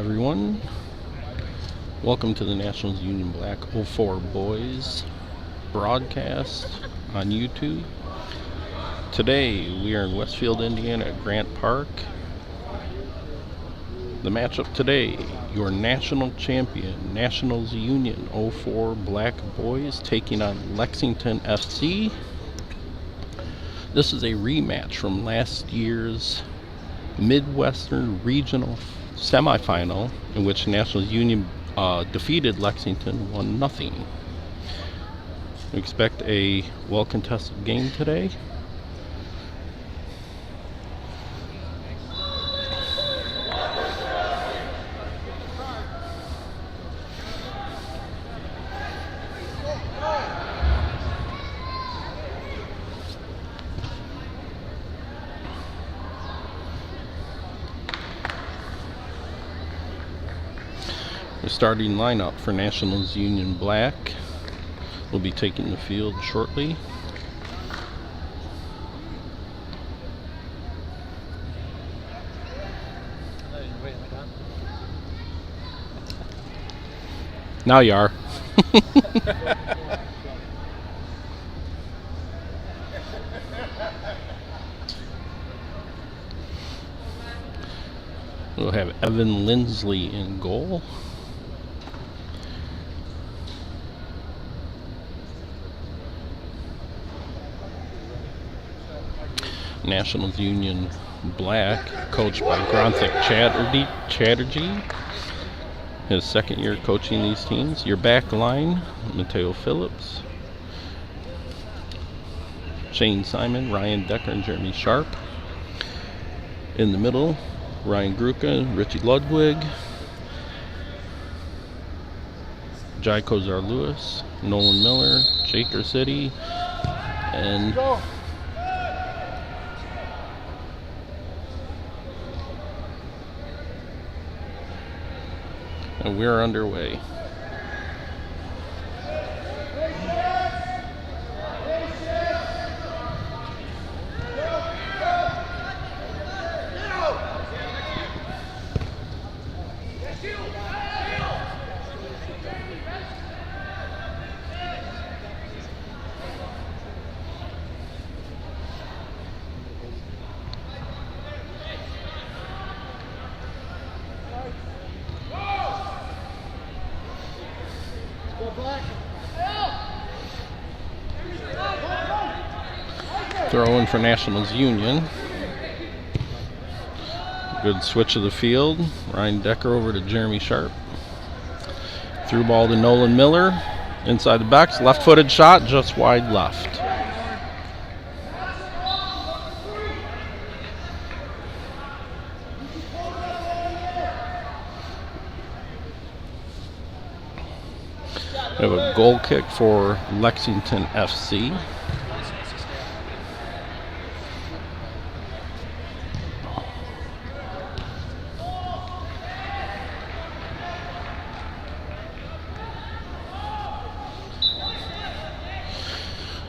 everyone. Welcome to the Nationals Union Black 04 Boys broadcast on YouTube. Today we are in Westfield, Indiana at Grant Park. The matchup today, your national champion, Nationals Union 04 Black Boys taking on Lexington FC. This is a rematch from last year's Midwestern Regional semifinal in which Nationals Union defeated Lexington 1-0. We expect a well-contested game today. The starting lineup for Nationals Union Black will be taking the field shortly. Now you are. We'll have Evan Lindsley in goal. Nationals Union Black, coached by Granthik Chatterjee, his second year coaching these teams. Your back line, Mateo Phillips, Shane Simon, Ryan Decker, and Jeremy Sharp. In the middle, Ryan Gruka, Richie Ludwig, Jai Kozar Lewis, Nolan Miller, Shaker City, and we're underway. Throw in for Nationals Union. Good switch of the field. Ryan Decker over to Jeremy Sharp. Through ball to Nolan Miller. Inside the box. Left-footed shot, just wide left. We have a goal kick for Lexington FC.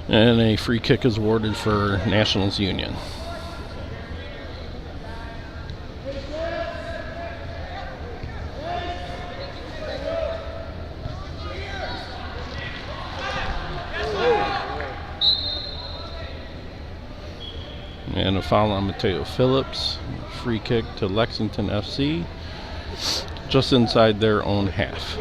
And a free kick is awarded for Nationals Union. And a foul on Mateo Phillips. Free kick to Lexington FC, just inside their own half.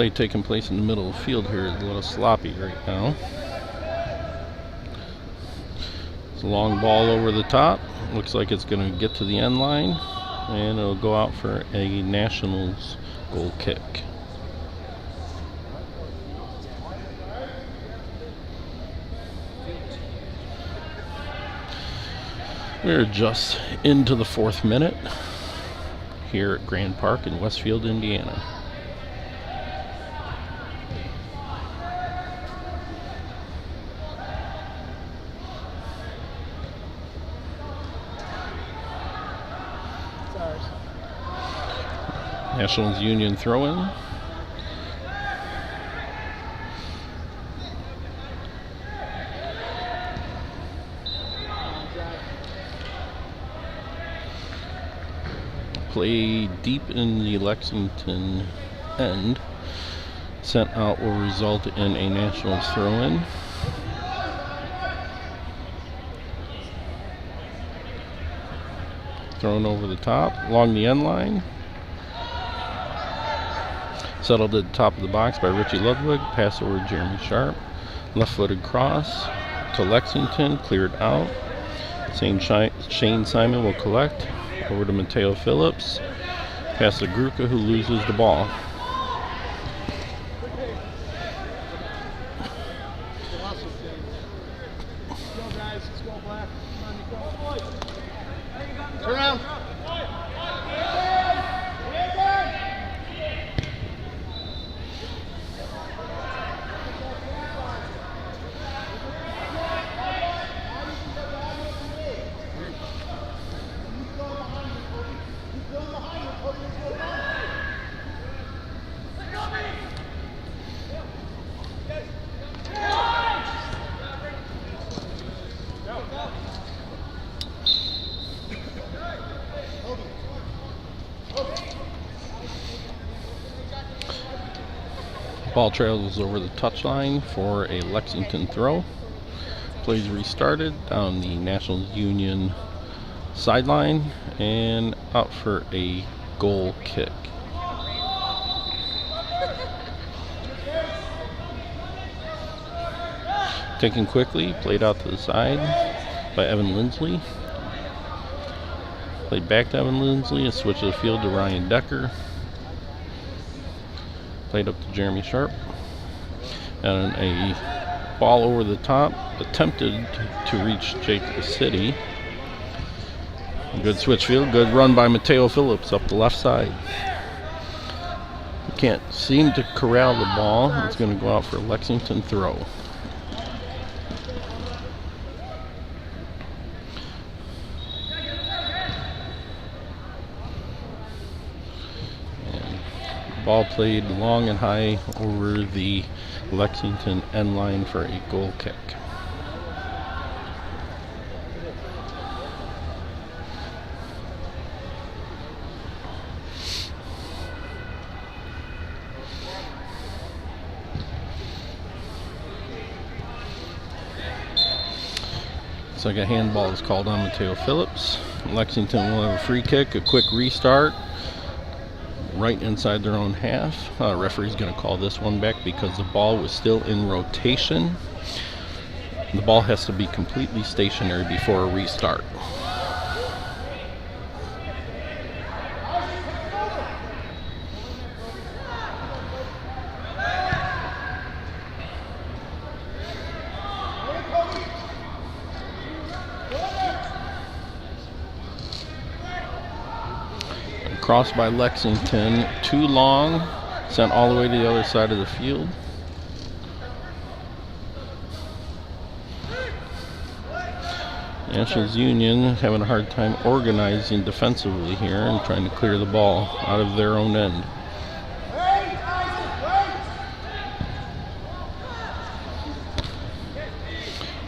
Play taking place in the middle of the field here is a little sloppy right now. It's a long ball over the top. Looks like it's going to get to the end line, and it'll go out for a Nationals goal kick. We're just into the 4th minute here at Grand Park in Westfield, Indiana. Nationals Union throw-in. Play deep in the Lexington end. Sent out will result in a Nationals throw-in. Thrown over the top, along the end line. Settled at the top of the box by Richie Ludwig. Pass over to Jeremy Sharp. Left-footed cross to Lexington. Cleared out. Shane Simon will collect. Over to Mateo Phillips. Pass to Gruka, who loses the ball. Turn around. Ball trails over the touchline for a Lexington throw. Plays restarted down the Nationals Union sideline and out for a goal kick. Taken quickly, played out to the side by Evan Lindsley. Played back to Evan Lindsley, a switch of the field to Ryan Decker. Played up to Jeremy Sharp. And a ball over the top, attempted to reach Jake City. Good switch field, good run by Mateo Phillips up the left side. Can't seem to corral the ball. It's going to go out for a Lexington throw. Ball played long and high over the Lexington end line for a goal kick. Looks like a handball is called on Mateo Phillips. Lexington will have a free kick, a quick restart. Right inside their own half. Referee's going to call this one back because the ball was still in rotation. The ball has to be completely stationary before a restart. Crossed by Lexington, too long, sent all the way to the other side of the field. Nationals Union having a hard time organizing defensively here and trying to clear the ball out of their own end.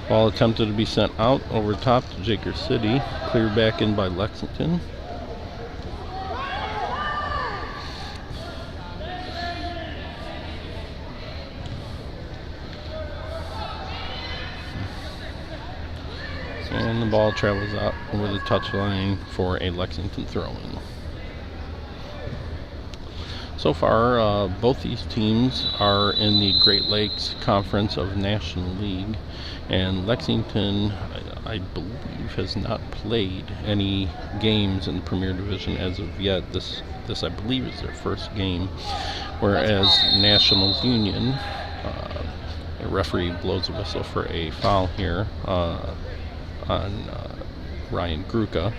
Ball attempted to be sent out over top to Jaker City, cleared back in by Lexington. And the ball travels out over the touchline for a Lexington throw-in. So far, both these teams are in the Great Lakes Conference of National League, and Lexington, I believe, has not played any games in the Premier Division as of yet. This I believe, is their first game, whereas Nationals Union, the referee blows a whistle for a foul here on Ryan Gruka.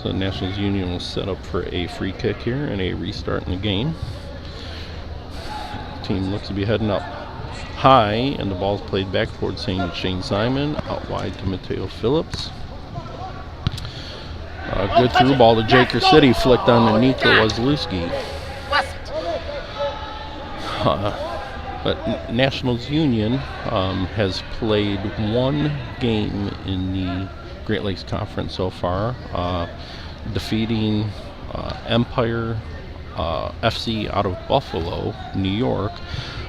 So Nationals Union will set up for a free kick here and a restart in the game. The team looks to be heading up high, and the ball's played back towards Shane Simon, out wide to Mateo Phillips. Good through ball to Jaker City, flicked on to Nico Wazlewski. But Nationals Union has played one game in the Great Lakes Conference so far, defeating Empire FC out of Buffalo, New York,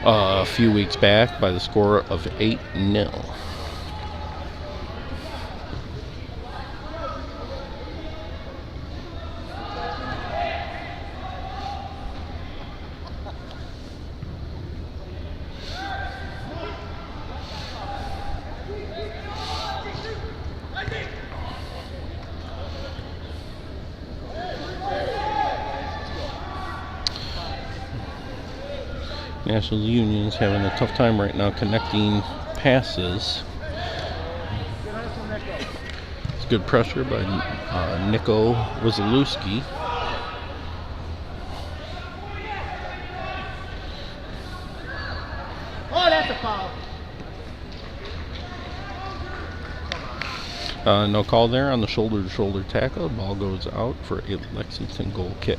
a few weeks back by the score of 8-0. National Union's having a tough time right now connecting passes. It's good pressure by Nico Wazlewski. Oh, that's a foul. No call there on the shoulder-to-shoulder tackle. The ball goes out for a Lexington goal kick.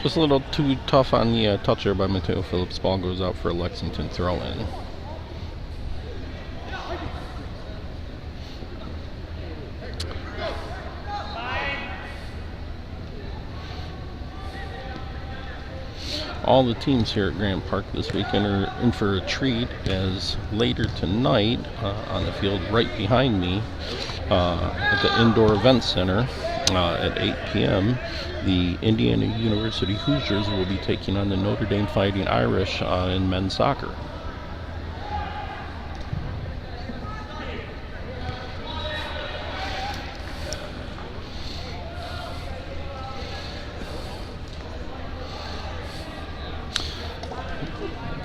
Just a little too tough on the touch there by Mateo Phillips. Ball goes out for a Lexington throw-in. All the teams here at Grant Park this weekend are in for a treat, as later tonight on the field right behind me at the Indoor Event Center at 8 p.m., the Indiana University Hoosiers will be taking on the Notre Dame Fighting Irish in men's soccer.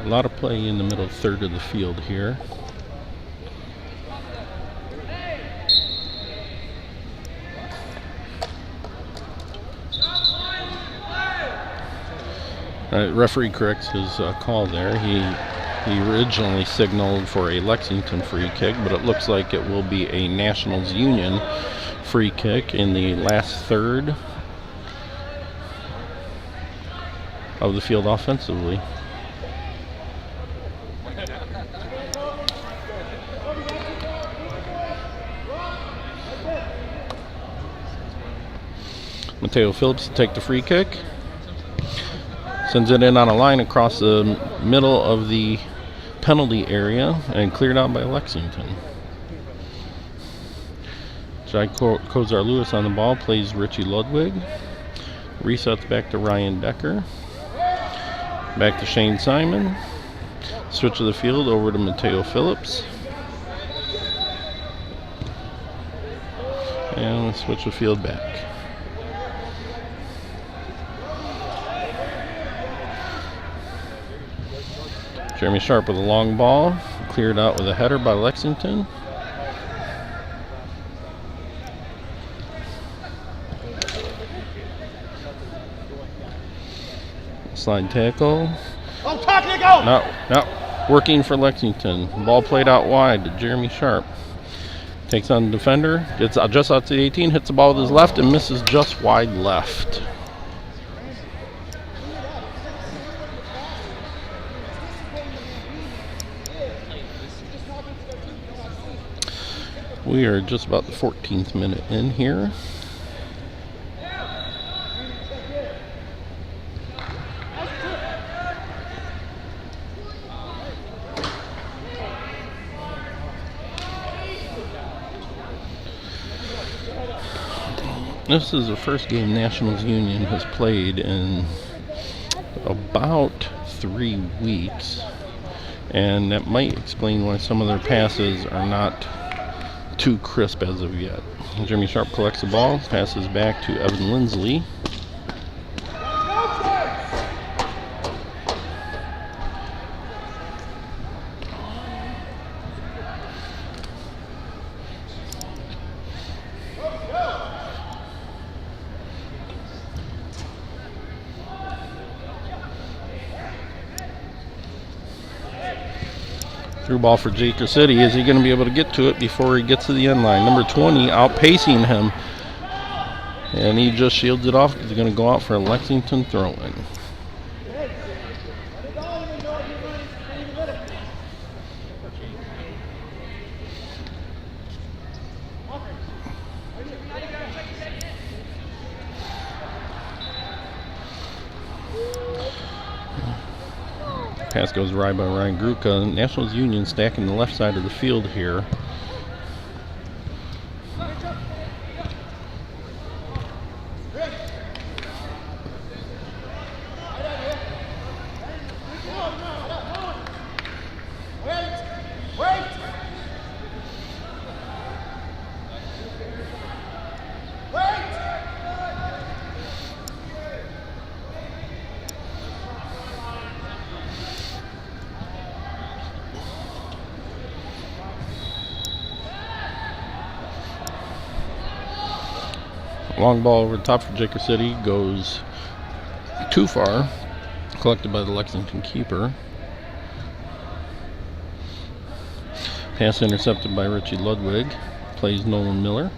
A lot of play in the middle third of the field here. Referee corrects his call there. He originally signaled for a Lexington free kick, but it looks like it will be a Nationals Union free kick in the last third of the field offensively. Mateo Phillips to take the free kick. Sends it in on a line across the middle of the penalty area and cleared out by Lexington. Jai Kozar-Lewis on the ball, plays Richie Ludwig. Resets back to Ryan Decker. Back to Shane Simon. Switch of the field over to Mateo Phillips. And switch the field back. Jeremy Sharp with a long ball, cleared out with a header by Lexington. Slide tackle. Not working for Lexington. Ball played out wide to Jeremy Sharp. Takes on the defender. Gets just out to the 18. Hits the ball with his left and misses just wide left. We are just about the 14th minute in here. This is the first game Nationals Union has played in about 3 weeks, and that might explain why some of their passes are not too crisp as of yet. Jeremy Sharp collects the ball, passes back to Evan Lindsley. Through ball for Jaker City. Is he going to be able to get to it before he gets to the end line? Number 20 outpacing him. And he just shields it off. He's going to go out for a Lexington throw-in. Pass goes right by Ryan Gruka. Nationals Union stacking the left side of the field here. Long ball over the top for Jaker City, goes too far, collected by the Lexington keeper. Pass intercepted by Richie Ludwig, plays Nolan Miller.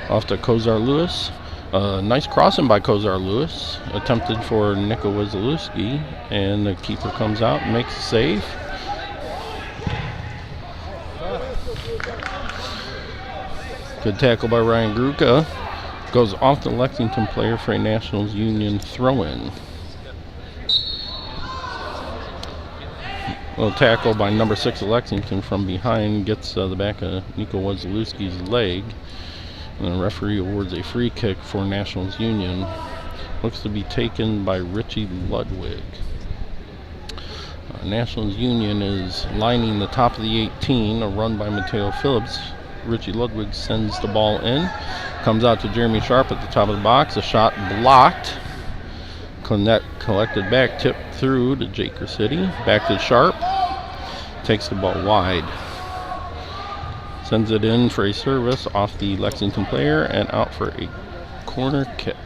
Off to Kozar Lewis. Nice crossing by Kozar Lewis, attempted for Nico Wazalewski, and the keeper comes out and makes a save. Good tackle by Ryan Gruka. Goes off the Lexington player for a Nationals Union throw-in. Little tackle by number 6 of Lexington from behind. Gets the back of Nico Wazalewski's leg. And the referee awards a free kick for Nationals Union. Looks to be taken by Richie Ludwig. Nationals Union is lining the top of the 18. A run by Mateo Phillips. Richie Ludwig sends the ball in. Comes out to Jeremy Sharp at the top of the box. A shot blocked. Collected back, tipped through to Jaker City. Back to Sharp. Takes the ball wide. Sends it in for a service off the Lexington player and out for a corner kick.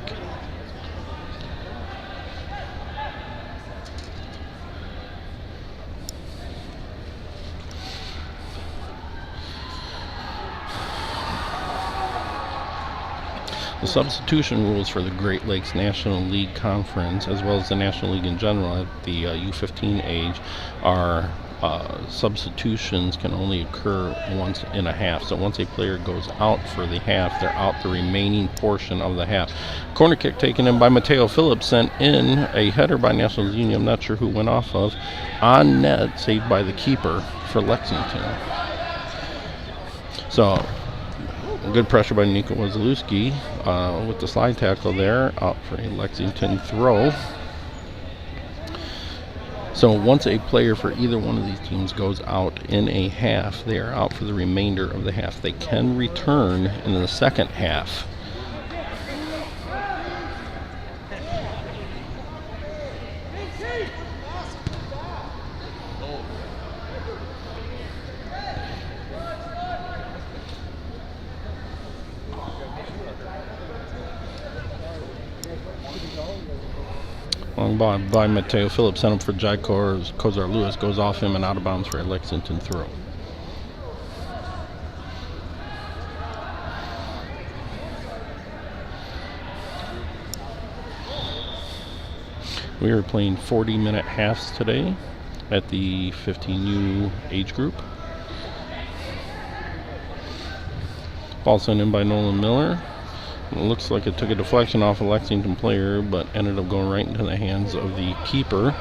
The substitution rules for the Great Lakes National League Conference, as well as the National League in general at the U15 age, are substitutions can only occur once in a half. So once a player goes out for the half, they're out the remaining portion of the half. Corner kick taken in by Mateo Phillips, sent in a header by Nationals Union. I'm not sure who went off of. On net, saved by the keeper for Lexington. So good pressure by Nico Wazalewski with the slide tackle there, out for a Lexington throw. So once a player for either one of these teams goes out in a half, they are out for the remainder of the half. They can return in the second half. Long ball by Mateo Phillips, sent him for Jai Kozar Lewis, goes off him and out of bounds for a Lexington throw. We are playing 40-minute halves today at the 15U age group. Ball sent in by Nolan Miller. It looks like it took a deflection off a Lexington player, but ended up going right into the hands of the keeper.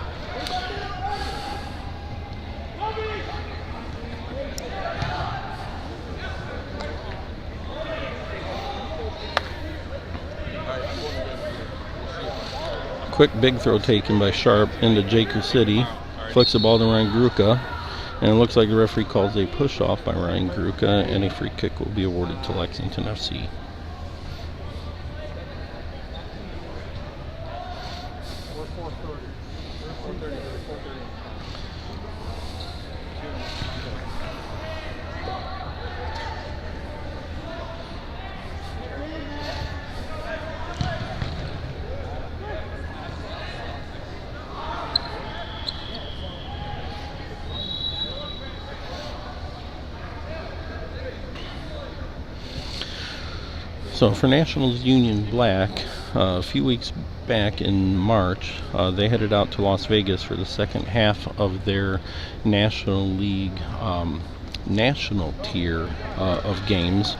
Quick big throw taken by Sharp into Jaker City. Flicks the ball to Ryan Gruka. And it looks like the referee calls a push off by Ryan Gruka, and a free kick will be awarded to Lexington FC. So for Nationals Union Black, a few weeks back in March, they headed out to Las Vegas for the second half of their National League national tier of games.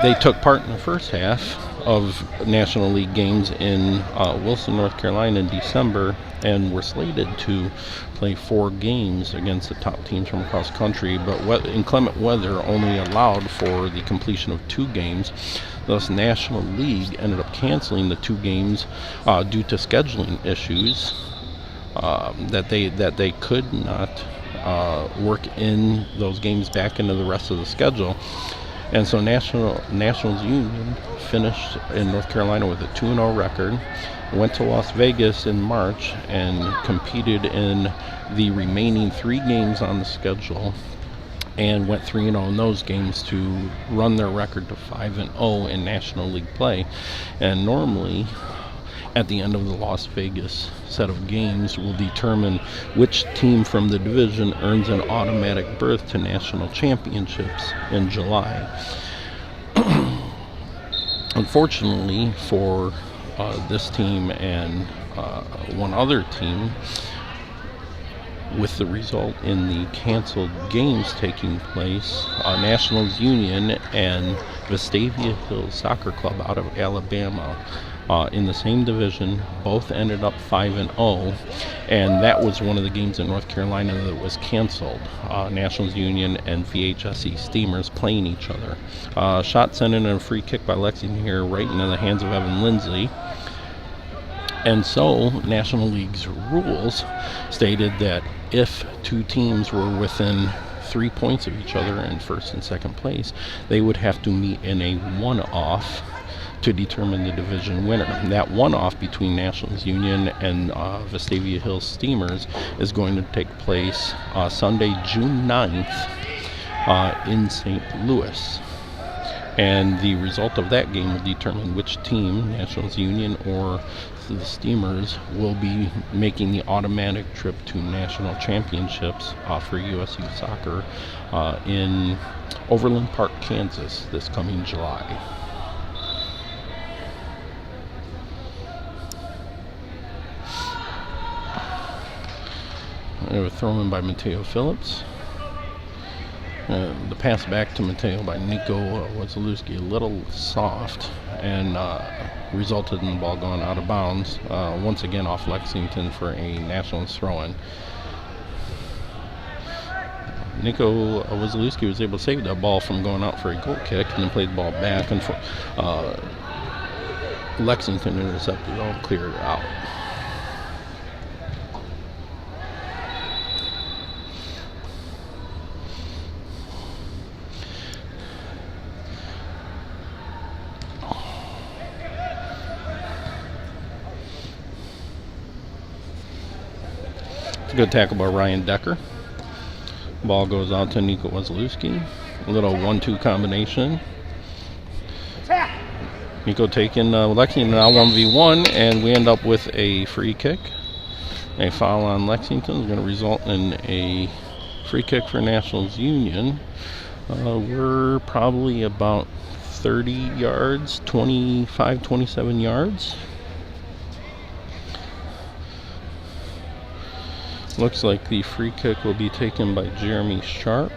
They took part in the first half of National League games in Wilson, North Carolina in December, and were slated to play 4 games against the top teams from across the country, but inclement weather only allowed for the completion of 2 games. Thus, National League ended up canceling the 2 games due to scheduling issues that they could not work in those games back into the rest of the schedule. And so Nationals Union finished in North Carolina with a 2-0 record, went to Las Vegas in March and competed in the remaining 3 games on the schedule, and went 3-0 in those games to run their record to 5-0 in National League play. And normally, at the end of the Las Vegas set of games, will determine which team from the division earns an automatic berth to national championships in July. Unfortunately for this team and one other team, with the result in the canceled games taking place, Nationals Union and Vestavia Hills Soccer Club out of Alabama, in the same division, both ended up 5-0, and that was one of the games in North Carolina that was canceled. Nationals Union and VHSE Steamers playing each other. Shot sent in a free kick by Lexington here, right into the hands of Evan Lindsay. And so, National League's rules stated that if 2 teams were within 3 points of each other in first and second place, they would have to meet in a one-off to determine the division winner. And that one-off between Nationals Union and Vestavia Hills Steamers is going to take place Sunday, June 9th in St. Louis. And the result of that game will determine which team, Nationals Union or the Steamers, will be making the automatic trip to national championships for USU Soccer in Overland Park, Kansas this coming July. They were thrown in by Mateo Phillips. The pass back to Mateo by Nico Wazalewski a little soft, and resulted in the ball going out of bounds, once again off Lexington for a Nationals throw-in. Nico Wazalewski was able to save that ball from going out for a goal kick, and then played the ball back, and Lexington intercepted it all, cleared it out. Good tackle by Ryan Decker. Ball goes out to Nico Wazalewski. A little 1-2 combination. Nico taking Lexington now 1v1, and we end up with a free kick. A foul on Lexington is going to result in a free kick for Nationals Union. We're probably about 30 yards, 25, 27 yards Looks like the free kick will be taken by Jeremy Sharp.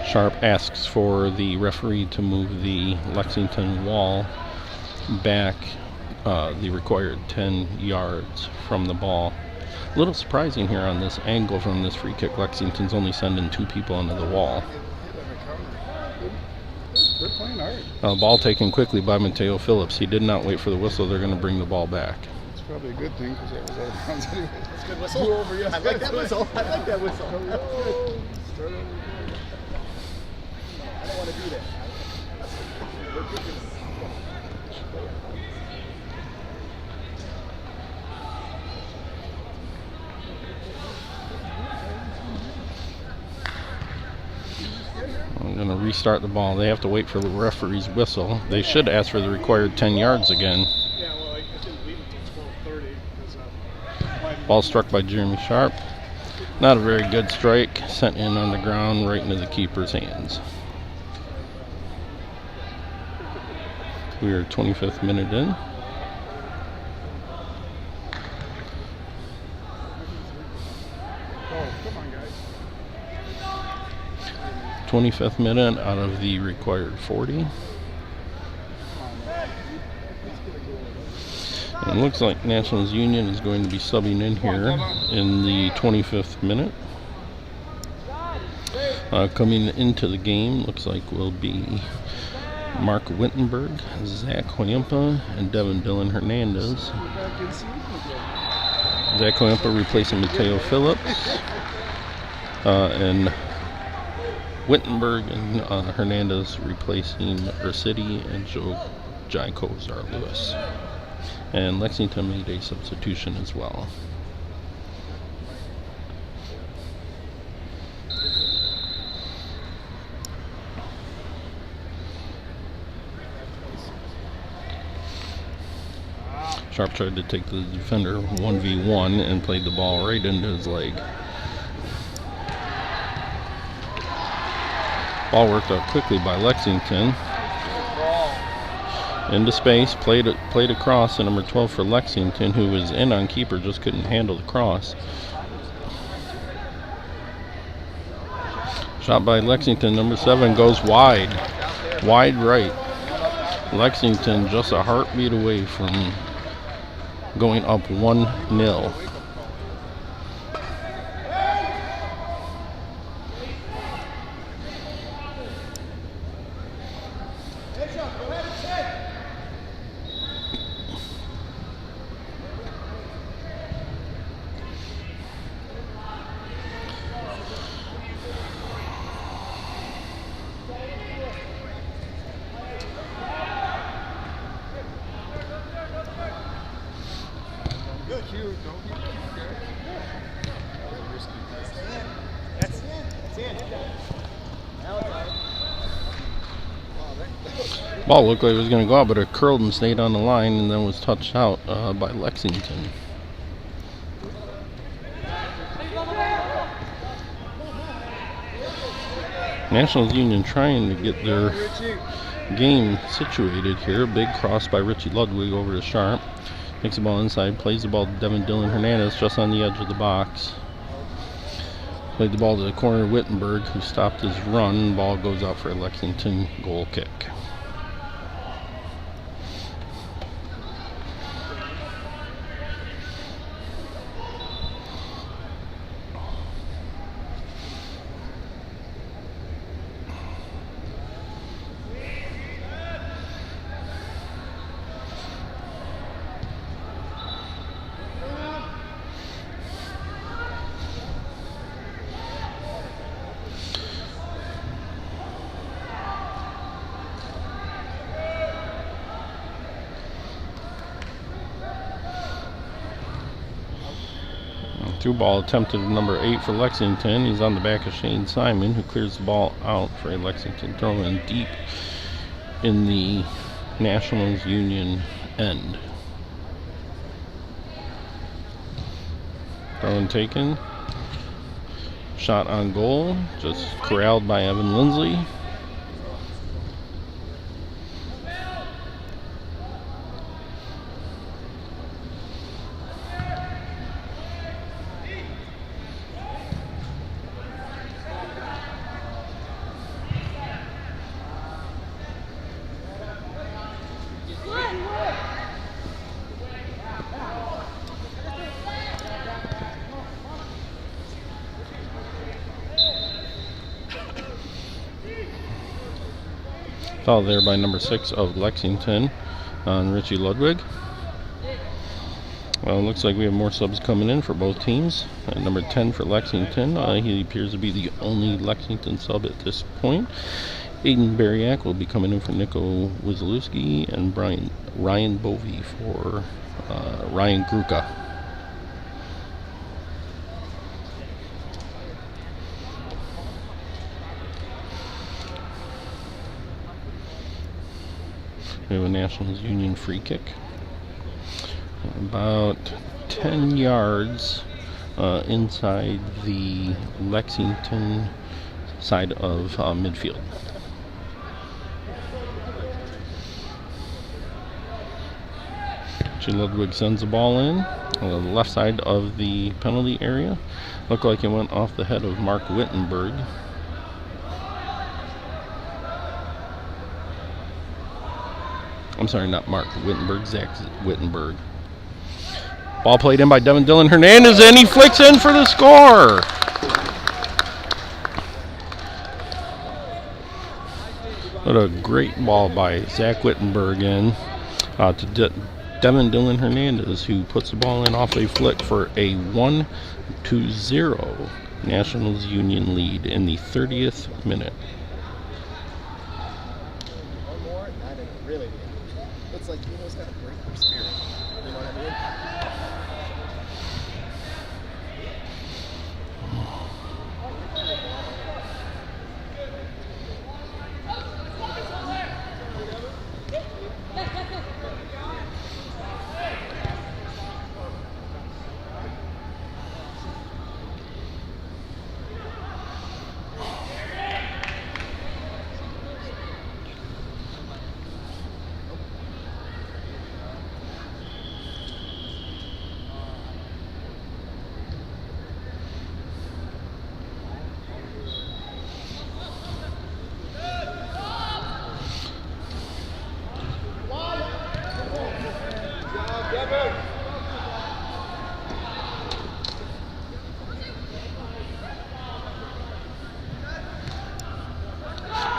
Sharp asks for the referee to move the Lexington wall back the required 10 yards from the ball. A little surprising here on this angle from this free kick. Lexington's only sending 2 people into the wall. They're playing hard. Ball taken quickly by Mateo Phillips. He did not wait for the whistle. They're going to bring the ball back. It's probably a good thing because that was out of bounds anyway. That's a good whistle. Over, yeah. I like that whistle. I like that whistle. Start over. I don't want to do that. I'm going to restart the ball. They have to wait for the referee's whistle. They should ask for the required 10 yards again. Yeah, well, I didn't leave until 12:30. Ball struck by Jeremy Sharp. Not a very good strike. Sent in on the ground right into the keeper's hands. We are 25th minute in. Oh, come on, guys. 25th minute out of the required 40. And it looks like Nationals Union is going to be subbing in here in the 25th minute. Coming into the game looks like will be Mark Wittenberg, Zach Hoyampa, and Devin Dylan Hernandez. Zach Hoyampa replacing Mateo Phillips. And Wittenberg and Hernandez replacing Ursidy and Jai Kozar Lewis. And Lexington made a substitution as well. Sharp tried to take the defender 1v1 and played the ball right into his leg. Ball worked out quickly by Lexington. Into space, played across to number 12 for Lexington, who was in on keeper, just couldn't handle the cross. Shot by Lexington, number 7 goes wide right. Lexington just a heartbeat away from going up 1-0. Ball looked like it was going to go out, but it curled and stayed on the line and then was touched out by Lexington. Nationals Union trying to get their game situated here. Big cross by Richie Ludwig over to Sharp. Takes the ball inside, plays the ball to Devin Dylan Hernandez just on the edge of the box. Played the ball to the corner of Wittenberg, who stopped his run. Ball goes out for a Lexington goal kick. Through ball attempted at number 8 for Lexington. He's on the back of Shane Simon, who clears the ball out for a Lexington throw in deep in the Nationals Union end. Throw in taken. Shot on goal, just corralled by Evan Lindsley. Foul there by number 6 of Lexington on Richie Ludwig. Well, it looks like we have more subs coming in for both teams. Number 10 for Lexington. He appears to be the only Lexington sub at this point. Aiden Bariak will be coming in for Nico Wizalewski, and Ryan Bovey for Ryan Gruka. We have a Nationals Union free kick. About 10 yards inside the Lexington side of midfield. Ludwig sends the ball in on the left side of the penalty area. Looked like it went off the head of Mark Wittenberg. I'm sorry, not Mark Wittenberg, Zach Wittenberg. Ball played in by Devin Dylan Hernandez, and he flicks in for the score. What a great ball by Zach Wittenberg in to Devin Dylan Hernandez, who puts the ball in off a flick for a 1-0 Nationals Union lead in the 30th minute. It's like you almost got to break your spirit. You know what I mean?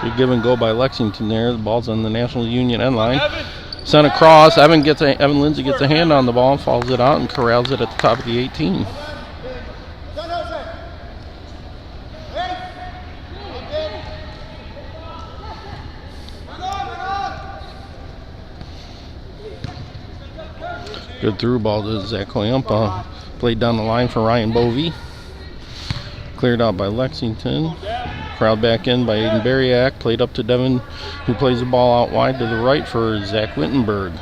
Good give and go by Lexington there. The ball's on the National Union end line. Sent across. Evan Lindsay gets a hand on the ball and falls it out and corrals it at the top of the 18. Good through ball to Zach Hoyampa. Played down the line for Ryan Bovey. Cleared out by Lexington. Crowd back in by Aiden Bariak. Played up to Devin, who plays the ball out wide to the right for Zach Wittenberg.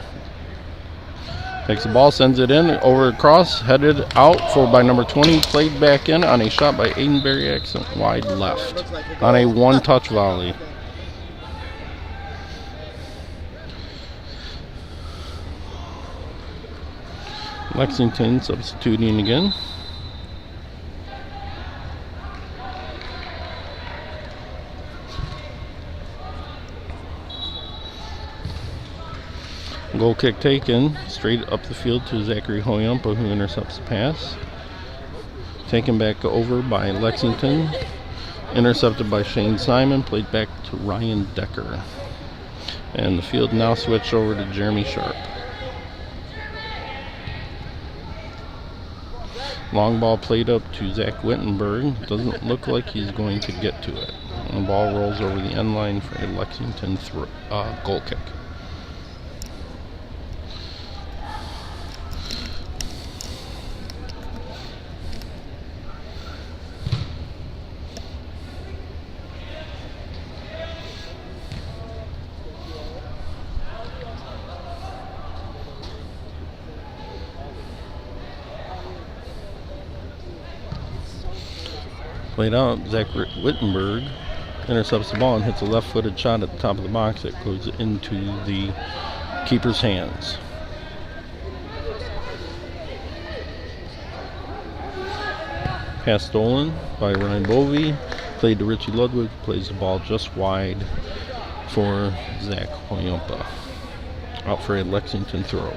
Takes the ball, sends it in, over across, headed out by number 20. Played back in on a shot by Aiden Bariak, wide left on a one-touch volley. Lexington substituting again. Goal kick taken straight up the field to Zachary Hoyampa, who intercepts the pass. Taken back over by Lexington. Intercepted by Shane Simon. Played back to Ryan Decker. And the field now switched over to Jeremy Sharp. Long ball played up to Zach Wittenberg. Doesn't look like he's going to get to it. And the ball rolls over the end line for a Lexington goal kick. Played out. Zach Wittenberg intercepts the ball and hits a left-footed shot at the top of the box that goes into the keeper's hands. Pass stolen by Ryan Bovey. Played to Richie Ludwig. Plays the ball just wide for Zach Hoyompa. Out for a Lexington throw.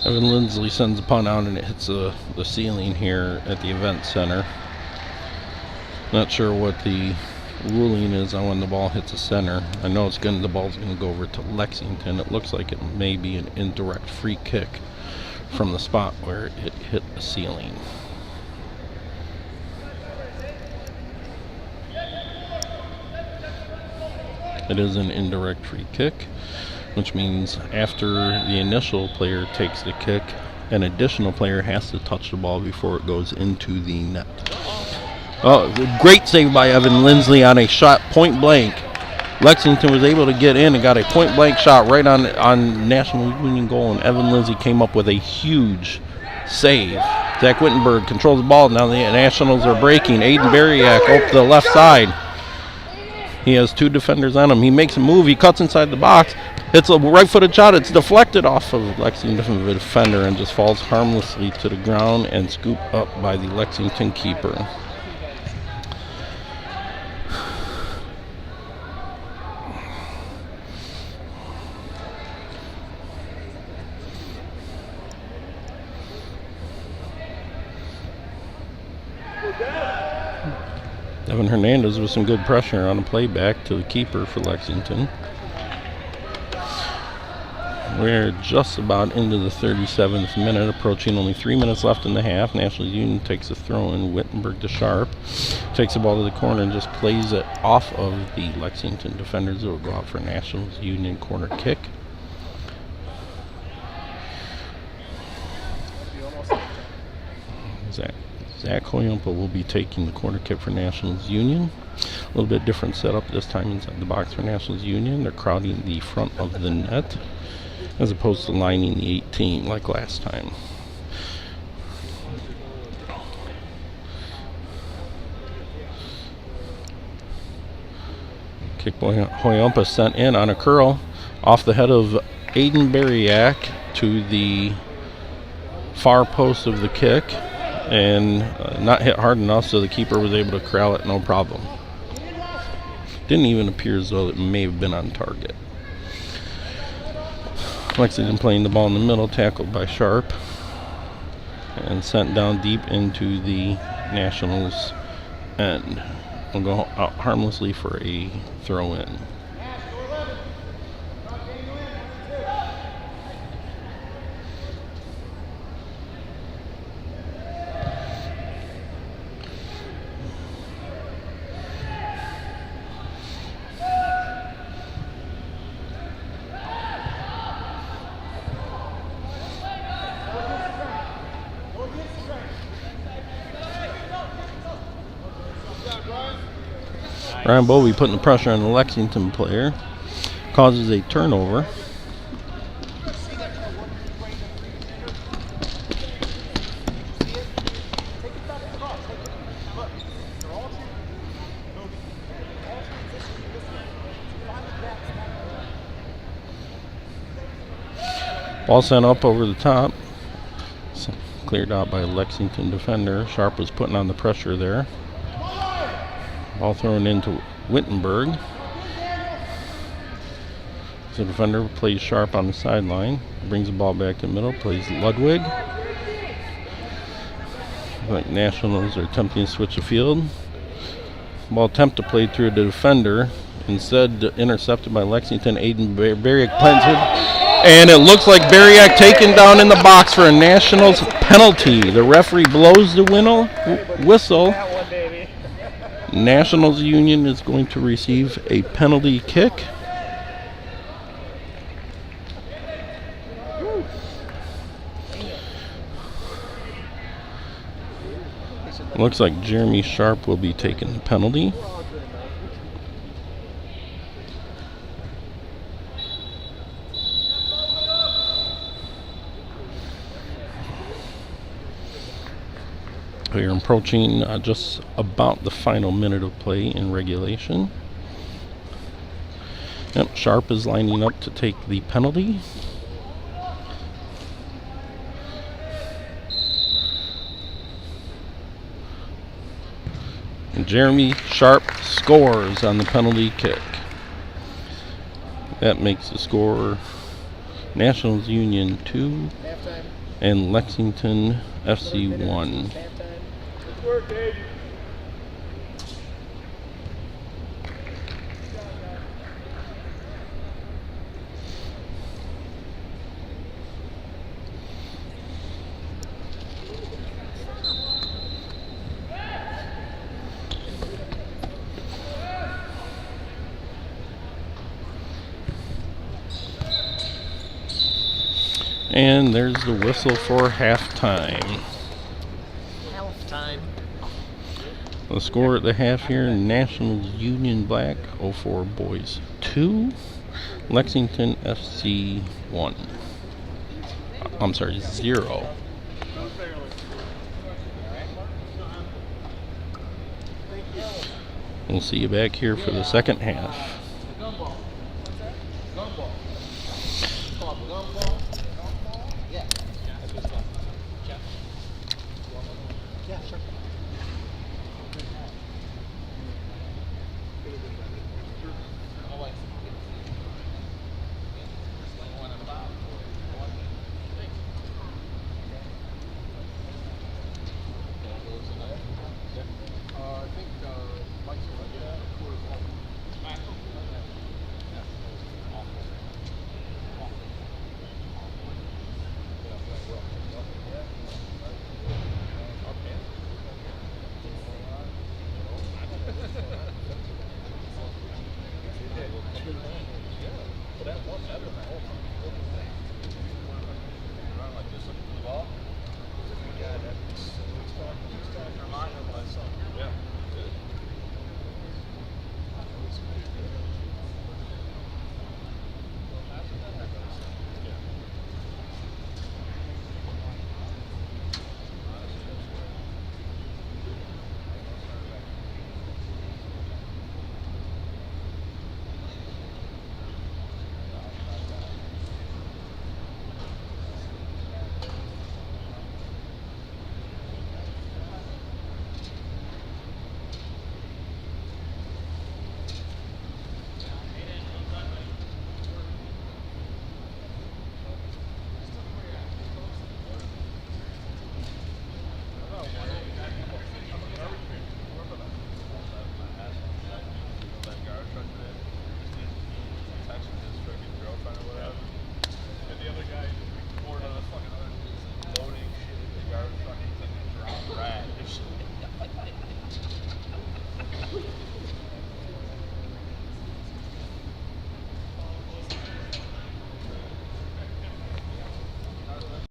Evan Lindsley sends a punt out and it hits the ceiling here at the event center. Not sure what the ruling is on when the ball hits the center. I know the ball's going to go over to Lexington. It looks like it may be an indirect free kick from the spot where it hit the ceiling. It is an indirect free kick, which means after the initial player takes the kick, an additional player has to touch the ball before it goes into the net. Oh, great save by Evan Lindsley on a shot point blank. Lexington was able to get in and got a point blank shot right on National Union goal, and Evan Lindsley came up with a huge save. Zach Wittenberg controls the ball. Now the Nationals are breaking. Aiden Bariak up the left side. He has two defenders on him. He makes a move. He cuts inside the box. It's a right-footed shot. It's deflected off of Lexington defender and just falls harmlessly to the ground and scooped up by the Lexington keeper. Evan Hernandez with some good pressure on a playback to the keeper for Lexington. We're just about into the 37th minute, approaching only 3 minutes left in the half. National Union takes a throw in. Wittenberg to Sharp. Takes the ball to the corner and just plays it off of the Lexington defenders. It will go out for National Union corner kick. Zach Hoyompa will be taking the corner kick for Nationals Union. A little bit different setup this time inside the box for Nationals Union. They're crowding the front of the net as opposed to lining the 18 like last time. Kick by Hoyompa sent in on a curl off the head of Aiden Bariak to the far post of the kick. And not hit hard enough, so the keeper was able to corral it no problem. Didn't even appear as though it may have been on target. Lexington playing the ball in the middle, tackled by Sharp, and sent down deep into the Nationals' end. We'll go out harmlessly for a throw-in. Ryan Bovey putting the pressure on the Lexington player, causes a turnover. Ball sent up over the top. cleared out by a Lexington defender. Sharp was putting on the pressure there. Ball thrown into Wittenberg. The defender plays Sharp on the sideline. Brings the ball back to the middle. Plays Ludwig. Like Nationals are attempting to switch the field. Ball attempted to play through the defender. Instead, intercepted by Lexington. Aiden Bariak plants it. And it looks like Bariak taken down in the box for a Nationals penalty. The referee blows the whistle. Nationals Union is going to receive a penalty kick. Looks like Jeremy Sharp will be taking the penalty. We are approaching just about the final minute of play in regulation. Yep, Sharp is lining up to take the penalty. And Jeremy Sharp scores on the penalty kick. That makes the score Nationals Union 2 and Lexington FC 1. Good work, Dave. And there's the whistle for halftime. Halftime. The score at the half here, Nationals Union Black 04 Boys 2, Lexington FC 1. I'm sorry, 0. We'll see you back here for the second half. Gumball.